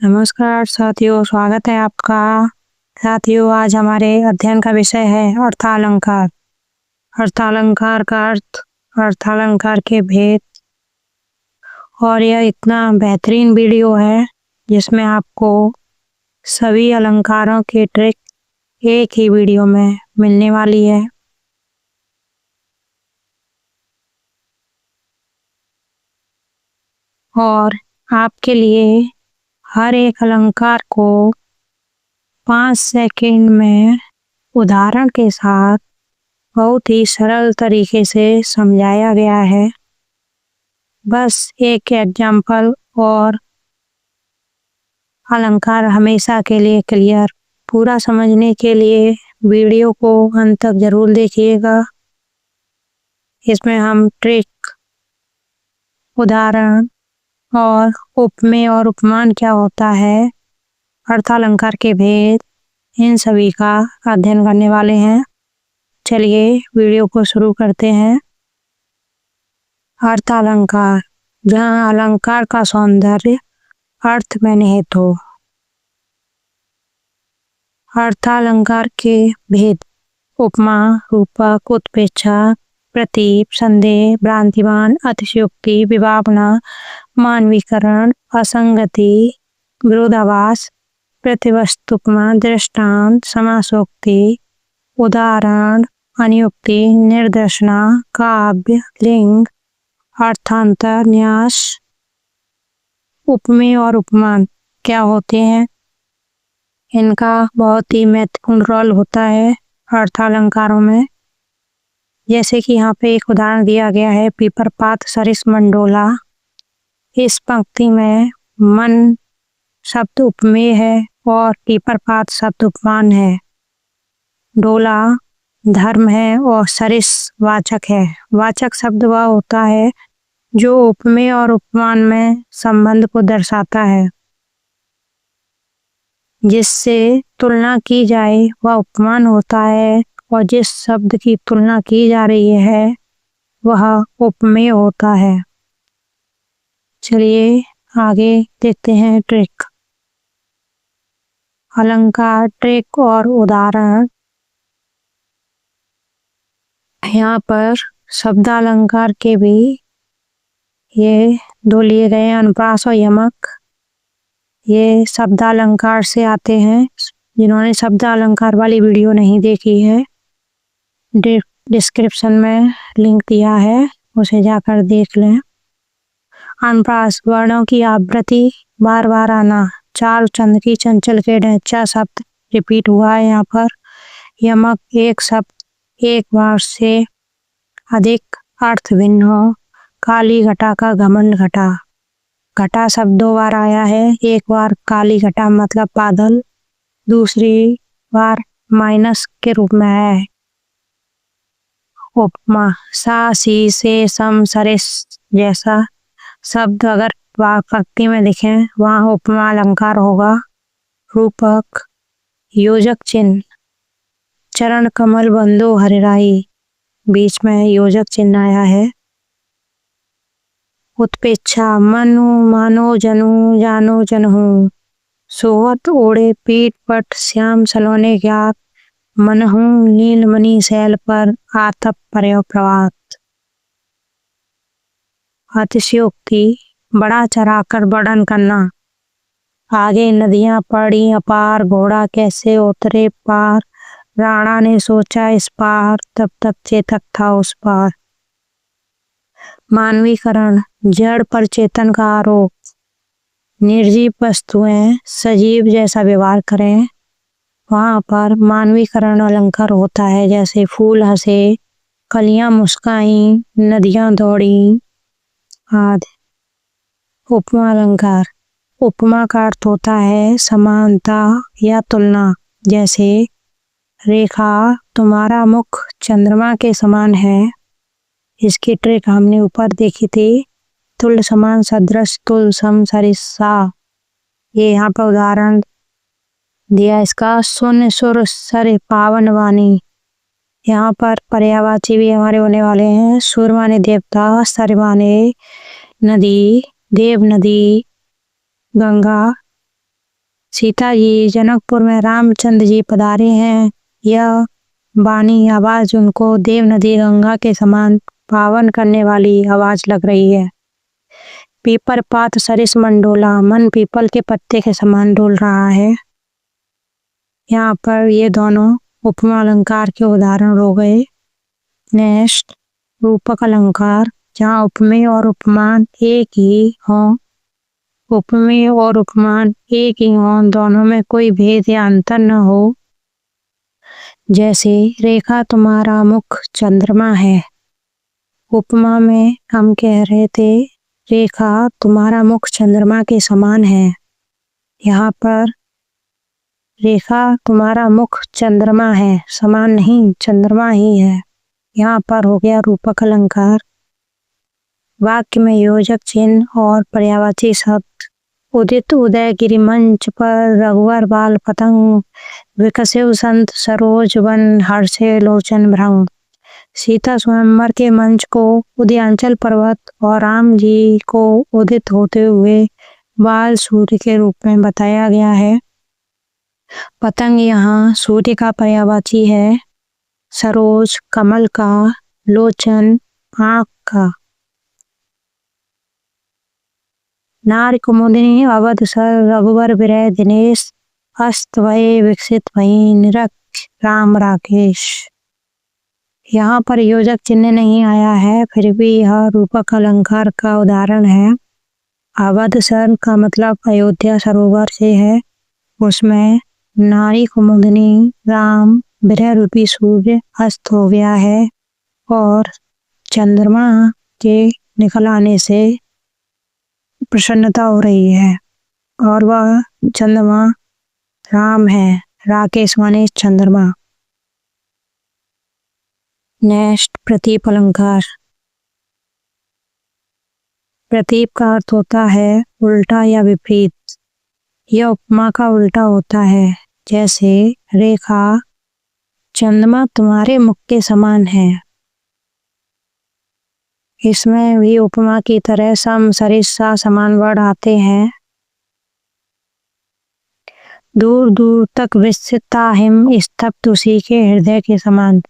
नमस्कार साथियों, स्वागत है आपका। साथियों, आज हमारे अध्ययन का विषय है अर्थालंकार। अर्थालंकार का अर्थ, अर्थालंकार के भेद। और यह इतना बेहतरीन वीडियो है जिसमें आपको सभी अलंकारों की ट्रिक एक ही वीडियो में मिलने वाली है। और आपके लिए हर एक अलंकार को 5 सेकंड में उदाहरण के साथ बहुत ही सरल तरीके से समझाया गया है। बस एक एग्जाम्पल और अलंकार हमेशा के लिए क्लियर। पूरा समझने के लिए वीडियो को अंत तक जरूर देखिएगा। इसमें हम ट्रिक, उदाहरण और उपमेय और उपमान क्या होता है, अर्थालंकार के भेद, इन सभी का अध्ययन करने वाले हैं। चलिए वीडियो को शुरू करते हैं। अर्थालंकार, जहाँ अलंकार का सौंदर्य अर्थ में निहित हो। अर्थालंकार के भेद: उपमा, रूपक, उत्प्रेक्षा, प्रतीप, संदेह, भ्रांतिमान, अतिशयोक्ति, विभावना, मानवीकरण, असंगति, विरोधाभास, प्रतिवस्तुपमा, दृष्टांत, समासोक्ति, उदाहरण, अनुक्ति, निर्देशना, काव्य, लिंग, अर्थांतर, न्यास। उपमेय और उपमान क्या होते हैं? इनका बहुत ही महत्वपूर्ण रोल होता है अर्थालंकारों में। जैसे कि यहाँ पे एक उदाहरण दिया गया है, पीपरपात सरिस मन डोला। इस पंक्ति में मन शब्द उपमेय है और पीपरपात शब्द उपमान है। डोला धर्म है और सरिस वाचक है। वाचक शब्द वह होता है जो उपमेय और उपमान में संबंध को दर्शाता है। जिससे तुलना की जाए वह उपमान होता है और जिस शब्द की तुलना की जा रही है वह उपमेय होता है। चलिए आगे देखते हैं ट्रिक, अलंकार, ट्रिक और उदाहरण। यहाँ पर शब्दालंकार के भी ये दो लिए गए हैं, अनुप्रास और यमक। ये शब्दालंकार से आते हैं। जिन्होंने शब्दालंकार वाली वीडियो नहीं देखी है, डिस्क्रिप्शन में लिंक दिया है, उसे जाकर देख लें। अनुप्रास, वर्णों की आवृत्ति बार बार आना। चाल चंद की चंचल के ढैचा शब्द रिपीट हुआ है यहाँ पर। यमक, एक शब्द एक बार से अधिक अर्थ भिन्न हो। काली घटा का घमंड घटा। घटा शब्द 2 बार आया है। एक बार काली घटा मतलब बादल, दूसरी बार माइनस के रूप में है। उपमा, सा, सी, से, सम, सरिस जैसा शब्द अगर पंक्ति में दिखे वहाँ उपमा अलंकार होगा। रूपक, योजक चिन्ह, चरण कमल बंदो हरिराई, बीच में योजक चिन्ह आया है। उत्प्रेक्षा, मनु मानो जनु जानो जनहु। सोहत ओढ़े पीठ पट श्याम सलोने ज्ञात, मनहु नीलमणि शैल पर आतप पर्यो प्रभात। अतिशयोक्ति, बड़ा चढ़ाकर वर्णन करना। आगे नदियां पड़ी अपार, घोड़ा कैसे उतरे पार, राणा ने सोचा इस पार, तब तक चेतक था उस पार। मानवीकरण, जड़ पर चेतन का आरोप। निर्जीव वस्तुएं सजीव जैसा व्यवहार करें, वहां पर मानवीकरण अलंकार होता है। जैसे फूल हंसे, कलियां मुस्काई, नदियां दौड़ी आदि। उपमा अलंकार, उपमा का अर्थ होता है समानता या तुलना। जैसे रेखा, तुम्हारा मुख चंद्रमा के समान है। इसकी ट्रिक हमने ऊपर देखी थी। तुल समान सदृश तुल सम सरिस सा, ये यहाँ पर उदाहरण दिया इसका। सुन सुर सर पावन वाणी, यहाँ पर पर्यायवाची भी हमारे होने वाले हैं। सुर माने देवता, सर माने नदी, देव नदी गंगा, सीता जी जनकपुर में रामचंद्र जी पधारे हैं। यह वाणी आवाज उनको देव नदी गंगा के समान पावन करने वाली आवाज लग रही है। पीपर पात सरिस मंडोला, मन पीपल के पत्ते के समान डोल रहा है। यहाँ पर ये दोनों उपमा अलंकार के उदाहरण हो गए। नेक्स्ट, रूपक अलंकार, जहाँ उपमेय और उपमान एक ही हों, उपमेय और उपमान एक ही हों, दोनों में कोई भेद या अंतर न हो। जैसे रेखा तुम्हारा मुख चंद्रमा है। उपमा में हम कह रहे थे रेखा तुम्हारा मुख चंद्रमा के समान है। यहाँ पर रेखा तुम्हारा मुख चंद्रमा है, समान नहीं, चंद्रमा ही है। यहाँ पर हो गया रूपक अलंकार। वाक्य में योजक चिन्ह और पर्यायवाची शब्द। उदित उदयगिरि मंच पर रघुवर बाल पतंग, विकसिव संत सरोज वन हर्षे लोचन भ्रंग। सीता स्वयंवर के मंच को उदयांचल पर्वत और राम जी को उदित होते हुए बाल सूर्य के रूप में बताया गया है। पतंग यहाँ सूर्य का पर्यायवाची है। सरोज कमल का, लोचन आँख का। नारी कुमुदिनी अवध सर रघुवर विरह दिनेश, अस्त भये विकसित भई निरख राम राकेश। यहाँ पर योजक चिन्ह नहीं आया है, फिर भी यह रूपक अलंकार का उदाहरण है। अवध सर का मतलब अयोध्या सरोवर से है। उसमें नारी कुमुदिनी राम विरह रूपी सूर्य अस्त हो गया है और चंद्रमा के निकल आने से प्रसन्नता हो रही है और वह चंद्रमा राम है। राकेश माने चंद्रमा। नेक्स्ट, प्रतीप अलंकार। प्रतीप का अर्थ होता है उल्टा या विपरीत। यह उपमा का उल्टा होता है। जैसे रेखा चंद्रमा तुम्हारे मुख के समान है। इसमें भी उपमा की तरह सम सरिस सा समान वर्ण आते हैं। दूर दूर तक विस्तृता हिम स्तब्ध उसी के हृदय के समान।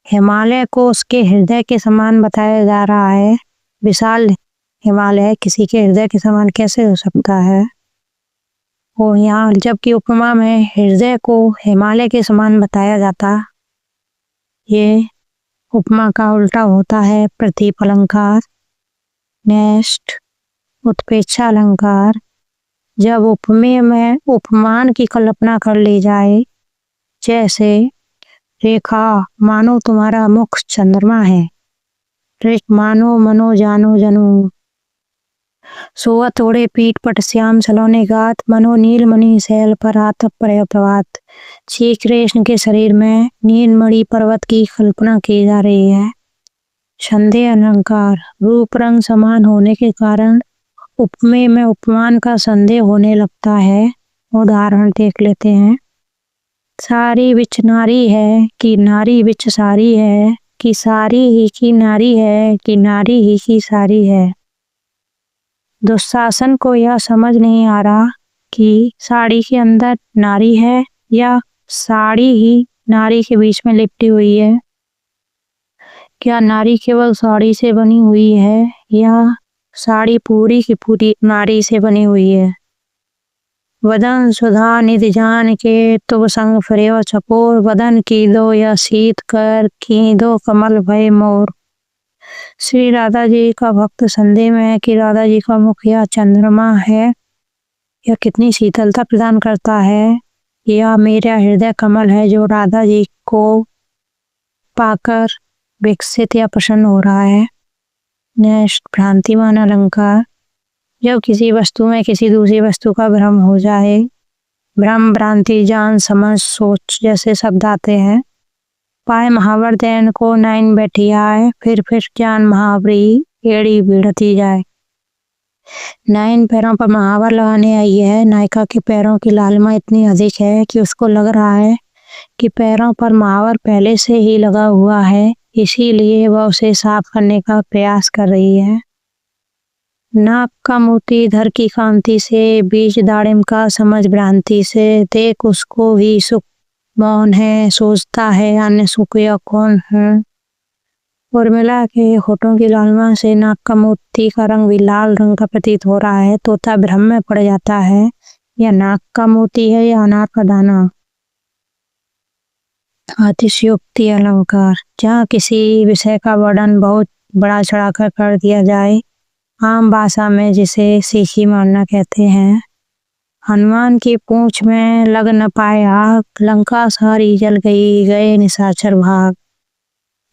हिमालय को उसके हृदय के समान बताया जा रहा है। विशाल हिमालय किसी के हृदय के समान कैसे हो सकता है? और यहाँ जबकि उपमा में हृदय को हिमालय के समान बताया जाता, ये उपमा का उल्टा होता है प्रतीप अलंकार। नेक्स्ट, उत्प्रेक्षा अलंकार। जब उपमेय में उपमान की कल्पना कर ली जाए, जैसे रेखा मानो तुम्हारा मुख चंद्रमा है, रेख मानो मनो जानो जनु। सोआ तोड़े पीठ पट श्याम सलोने गात, मनो नील मणि शैल पर आतप पर प्रभात। श्री कृष्ण के शरीर में नीलमणि पर्वत की कल्पना की जा रही है। संदेह अलंकार। रूप रंग समान होने के कारण उपमेय में उपमान का संदेह होने लगता है। उदाहरण देख लेते हैं। सारी विच नारी है कि नारी विच सारी है, कि सारी ही की नारी है, कि नारी ही की सारी है। दुशासन को यह समझ नहीं आ रहा कि साड़ी के अंदर नारी है या साड़ी ही नारी के बीच में लिपटी हुई है। क्या नारी केवल साड़ी से बनी हुई है या साड़ी पूरी की पूरी नारी से बनी हुई है? वदन सुधा निधि जान के तुब संग फिरेव चकोर, वदन की दो या शीत कर की दो कमल भय मोर। श्री राधा जी का भक्त संदेह में है कि राधा जी का मुख या चंद्रमा है, यह कितनी शीतलता प्रदान करता है। यह मेरा हृदय कमल है जो राधा जी को पाकर विकसित या प्रसन्न हो रहा है। नेक्स्ट, भ्रांतिमान अलंकार। जब किसी वस्तु में किसी दूसरी वस्तु का भ्रम हो जाए, भ्रम भ्रांति जान समझ सोच जैसे शब्द आते हैं। पाए महावर दैन को नाइन बैठी आए, फिर जान महावरी एड़ी भिड़ती जाए। नाइन पैरों पर महावर लगाने आई है। नायिका के पैरों की लालिमा इतनी अधिक है कि उसको लग रहा है कि पैरों पर महावर पहले से ही लगा हुआ है, इसीलिए वह उसे साफ करने का प्रयास कर रही है। नाक का मोती धर की कांति से, बीज दाड़िम का समझ भ्रांति से, देख उसको ही सुख मौन है, सोचता है अन्य सुख या कौन है। उर्मिला के होठों की लालिमा से नाक का मोती का रंग भी लाल रंग का प्रतीत हो रहा है। तोता भ्रम में पड़ जाता है, यह नाक का मोती है या अनार का दाना। अतिशयोक्ति अलंकार, जहाँ किसी विषय का वर्णन बहुत बड़ा चढ़ाकर कर दिया जाए, आम भाषा में जिसे सीखी मारना कहते हैं। हनुमान की पूंछ में लग न पाए आग, लंका सारी जल गई, गए निशाचर भाग।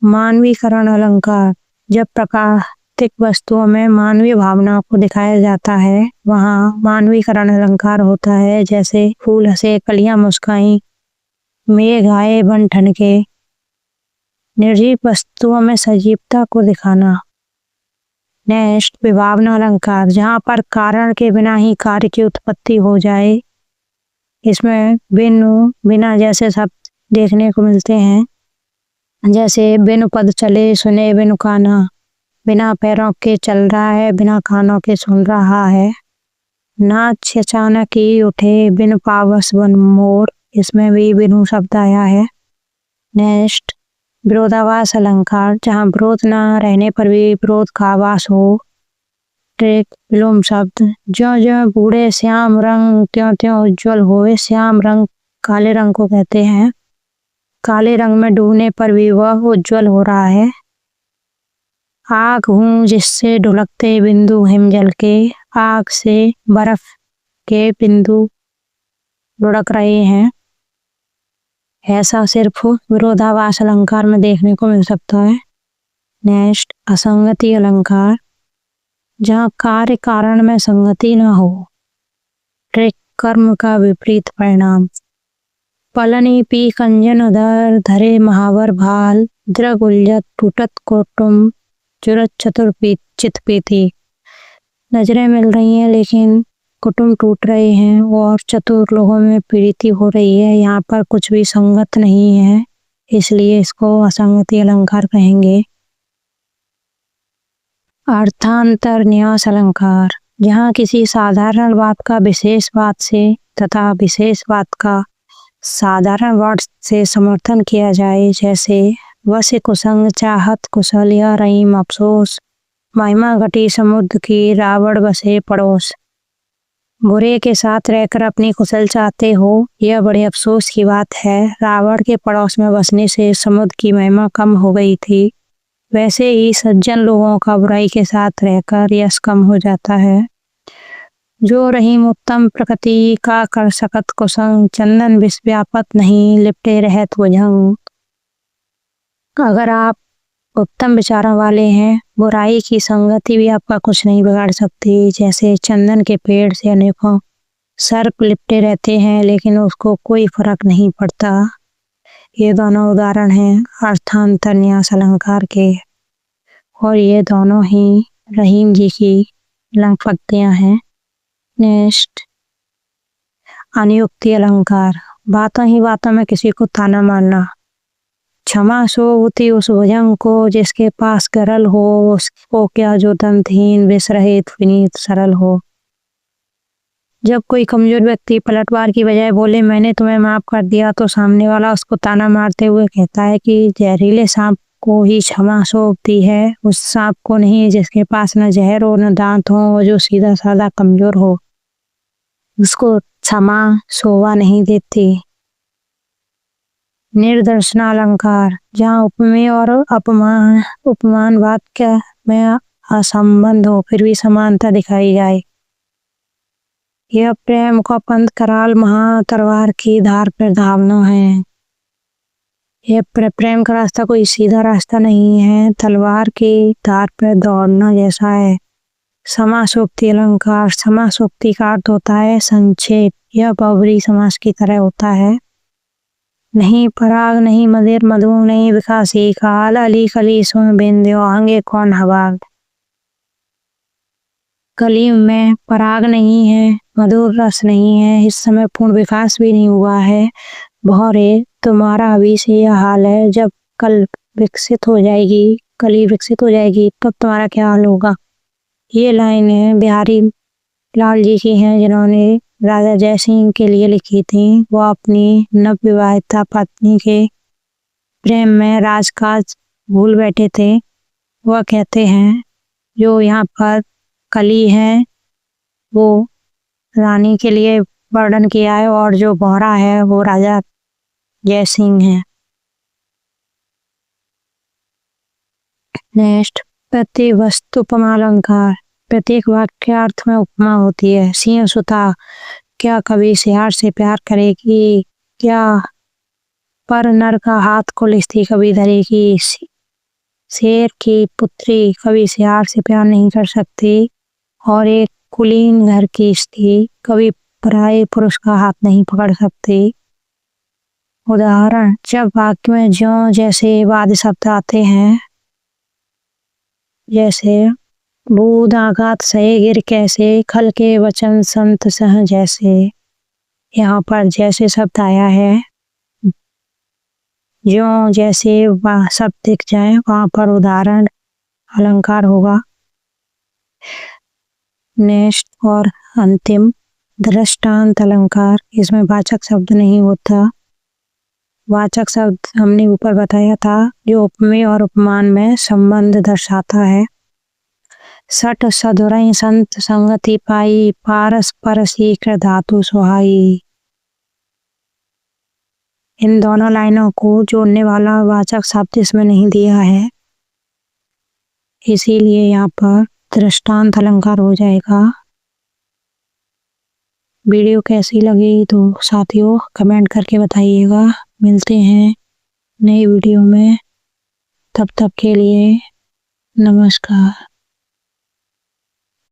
मानवीकरण अलंकार, जब प्राकृतिक वस्तुओं में मानवीय भावनाओं को दिखाया जाता है, वहाँ मानवीकरण अलंकार होता है। जैसे फूल हंसे, कलियां मुस्काई, मेघ आए, बन ठनके। निर्जीव वस्तुओं में सजीवता को दिखाना। नेक्स्ट, विभावना अलंकार, जहाँ पर कारण के बिना ही कार्य की उत्पत्ति हो जाए। इसमें बिनु, बिना जैसे शब्द देखने को मिलते हैं। जैसे बिनु पद चले, सुने बिनु काना, बिना पैरों के चल रहा है, बिना कानों के सुन रहा है। नाच अचानक ही उठे, बिनु पावस बन मोर, इसमें भी बिनु शब्द आया है। नेक्स्ट, विरोधाभास अलंकार, जहाँ विरोध न रहने पर भी विरोध का आभास हो। ट्रिक, विलोम शब्द, ज्यों ज्यों बूढ़े श्याम रंग, त्यों त्यों उज्ज्वल होए। श्याम रंग काले रंग को कहते हैं। काले रंग में डूबने पर भी वह उज्जवल हो रहा है। आग हूँ जिससे ढुलकते बिंदु हिमजल के, आग से बर्फ के बिंदु लुढ़क रहे हैं। ऐसा सिर्फ विरोधाभास अलंकार में देखने को मिल सकता है। नेक्स्ट, असंगति अलंकार, जहाँ कार्य कारण में संगति न हो। ट्रिक, कर्म का विपरीत परिणाम। पलनी पी कंजन उदर, धरे महावर भाल, द्रग उलझत टूटत कुटुम, जुरत चतुर चित पीती। नजरें मिल रही हैं लेकिन कुटुंब टूट रहे हैं और चतुर लोगों में पीड़िती हो रही है। यहाँ पर कुछ भी संगत नहीं है, इसलिए इसको असंगति अलंकार कहेंगे। अर्थांतर न्यास अलंकार, जहाँ किसी साधारण बात का विशेष बात से तथा विशेष बात का साधारण बात से समर्थन किया जाए। जैसे वश कुसंग चाहत कुशल, या रहीम अफसोस, महिमा घटी समुद्र की, रावण बसे पड़ोस। बुरे के साथ रहकर अपनी कुशल चाहते हो, यह बड़े अफसोस की बात है। रावण के पड़ोस में बसने से समुद्र की महिमा कम हो गई थी। वैसे ही सज्जन लोगों का बुराई के साथ रहकर यश कम हो जाता है। जो रहीम उत्तम प्रकृति का कर सकत कुसंग, चंदन विष व्यापत नहीं, लिपटे रहत भुजंग। अगर आप उत्तम विचारों वाले हैं, बुराई की संगति भी आपका कुछ नहीं बिगाड़ सकती। जैसे चंदन के पेड़ से अनेकों सर्प लिपटे रहते हैं लेकिन उसको कोई फर्क नहीं पड़ता। ये दोनों उदाहरण हैं अर्थांतर न्यास अलंकार के, और ये दोनों ही रहीम जी की पंक्तियां हैं। नेक्स्ट, अनुयुक्ति अलंकार, बातों ही बातों में किसी को ताना मारना। क्षमा सोवती उस भुजंग को, जिसके पास गरल हो, उसको क्या जो दंतहीन विष रहित विनीत सरल हो। जब कोई कमजोर व्यक्ति पलटवार की बजाय बोले मैंने तुम्हें माफ कर दिया, तो सामने वाला उसको ताना मारते हुए कहता है कि जहरीले सांप को ही क्षमा सौंपती है, उस सांप को नहीं जिसके पास न जहर हो न दांत हो, जो सीधा साधा कमजोर हो, उसको क्षमा शोभा नहीं देती। निर्दर्शना अलंकार, जहाँ उपमेय और उपमान वाक्य में असंबंध हो फिर भी समानता दिखाई जाए। यह प्रेम का पंथ कराल महा तलवार की धार पर धावना है। यह प्रेम का रास्ता कोई सीधा रास्ता नहीं है, तलवार की धार पर दौड़ना जैसा है। समासोक्ति अलंकार, समासोक्ति का अर्थ होता है संक्षेप। यह बहुब्रीहि समास की तरह होता है। नहीं पराग नहीं मदिर मधु नहीं विकासी, काल अली कली सुन बिंद्यो आंगे कौन हवाग। कली में पराग नहीं है, मधुर रस नहीं है, इस समय पूर्ण विकास भी नहीं हुआ है। बहुरे तुम्हारा अभी से यह हाल है, जब कल विकसित हो जाएगी, कली विकसित हो जाएगी तब तुम्हारा क्या हाल होगा। ये लाइनें बिहारी लाल जी की हैं, जिन्होंने राजा जयसिंह के लिए लिखी थी। वो अपनी नवविवाहिता पत्नी के प्रेम में राजकाज भूल बैठे थे। वह कहते हैं, जो यहाँ पर कली है वो रानी के लिए वर्णन किया है, और जो बोहरा है वो राजा जयसिंह है। नेक्स्ट, प्रतिवस्तु उपमा अलंकार। प्रत्येक वाक्यार्थ में उपमा होती है। सिंह सुता, क्या कभी सियार से प्यार करेगी? क्या पर नर का हाथ कुलिस्ती कभी धरेगी? शेर की पुत्री कभी सियार से प्यार नहीं कर सकती, और एक कुलीन घर की स्त्री कभी पराये पुरुष का हाथ नहीं पकड़ सकती। उदाहरण, जब वाक्य में ज्यों जैसे वाद्य शब्द आते हैं, जैसे बूंद आघात सहे गिर कैसे, खल के वचन संत सह जैसे। यहाँ पर जैसे शब्द आया है, ज्यों जैसे शब्द दिख जाए वहां पर उदाहरण अलंकार होगा। नेक्स्ट और अंतिम, दृष्टांत अलंकार। इसमें वाचक शब्द नहीं होता। वाचक शब्द हमने ऊपर बताया था, जो उपमेय और उपमान में संबंध दर्शाता है। सट सधुरई संत संगति पाई, पारस परसी कृ धातु सुहाई। इन दोनों लाइनों को जोड़ने वाला वाचक शब्द इसमें नहीं दिया है, इसीलिए यहाँ पर दृष्टांत अलंकार हो जाएगा। वीडियो कैसी लगी तो साथियों कमेंट करके बताइएगा। मिलते हैं नई वीडियो में, तब तक के लिए नमस्कार।